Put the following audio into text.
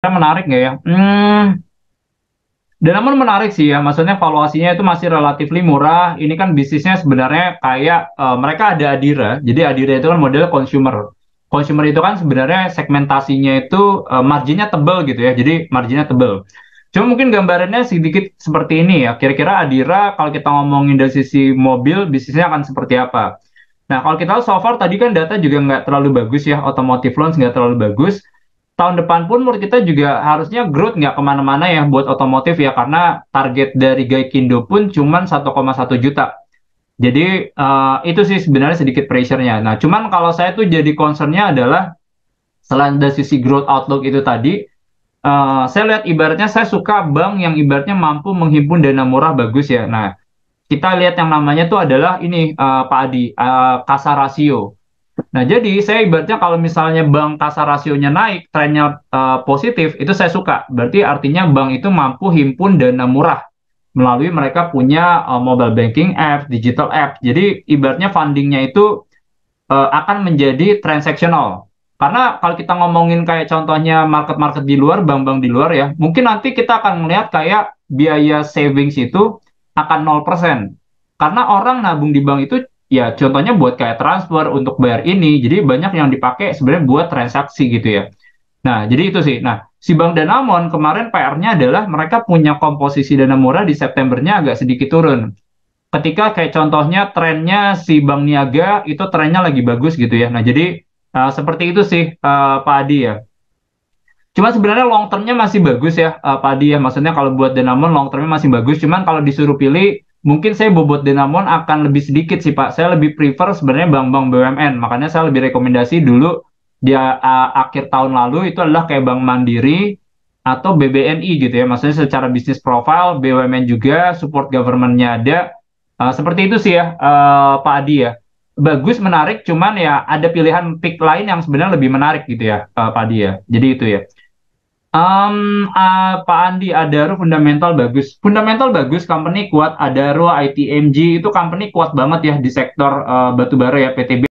Menarik nggak ya? Dan namun menarik sih ya, maksudnya valuasinya itu masih relatifly murah. Ini kan bisnisnya sebenarnya kayak mereka ada Adira. Jadi Adira itu kan model consumer. Consumer itu kan sebenarnya segmentasinya itu marginnya tebel gitu ya. Jadi marginnya tebel. Cuma mungkin gambarannya sedikit seperti ini ya. Kira-kira Adira kalau kita ngomongin dari sisi mobil, bisnisnya akan seperti apa? Nah, kalau kita lihat so far tadi kan data juga nggak terlalu bagus ya, automotive loans nggak terlalu bagus. Tahun depan pun menurut kita juga harusnya growth nggak kemana-mana ya buat otomotif ya, karena target dari Gaikindo pun cuma 1,1 juta. Jadi itu sih sebenarnya sedikit pressure-nya. Nah, cuman kalau saya tuh jadi concern-nya adalah selain dari sisi growth outlook itu tadi, saya lihat ibaratnya saya suka bank yang ibaratnya mampu menghimpun dana murah bagus ya. Nah, kita lihat yang namanya tuh adalah ini Pak Adi, kasa rasio. Nah, jadi saya ibaratnya kalau misalnya bank kasa rasionya naik, trennya positif, itu saya suka. Berarti artinya bank itu mampu himpun dana murah melalui mereka punya mobile banking app, digital app. Jadi ibaratnya fundingnya itu akan menjadi transaksional. Karena kalau kita ngomongin kayak contohnya market-market di luar, bank-bank di luar ya, mungkin nanti kita akan melihat kayak biaya savings itu akan 0%. Karena orang nabung di bank itu ya contohnya buat kayak transfer untuk bayar ini, jadi banyak yang dipakai sebenarnya buat transaksi gitu ya. Nah, jadi itu sih. Nah, si Bank Danamon kemarin PR-nya adalah mereka punya komposisi dana murah di Septembernya agak sedikit turun ketika kayak contohnya trennya si Bank Niaga itu trennya lagi bagus gitu ya. Nah, jadi seperti itu sih Pak Adi ya. Cuma sebenarnya long termnya masih bagus ya Pak Adi ya. Maksudnya kalau buat Denamon long termnya masih bagus. Cuman kalau disuruh pilih, mungkin saya bobot Denamon akan lebih sedikit sih Pak. Saya lebih prefer sebenarnya bank-bank BUMN. Makanya saya lebih rekomendasi dulu dia akhir tahun lalu itu adalah kayak Bank Mandiri atau BBNI gitu ya. Maksudnya secara bisnis profile, BUMN juga, support government-nya ada. Seperti itu sih ya, Pak Adi ya. Bagus, menarik, cuman ya ada pilihan pick lain yang sebenarnya lebih menarik gitu ya, Pak Adi ya. Jadi itu ya. Pak Andi, Adaro fundamental bagus. Fundamental bagus, company kuat. Adaro, ITMG itu company kuat banget ya di sektor batu bara ya, PTB.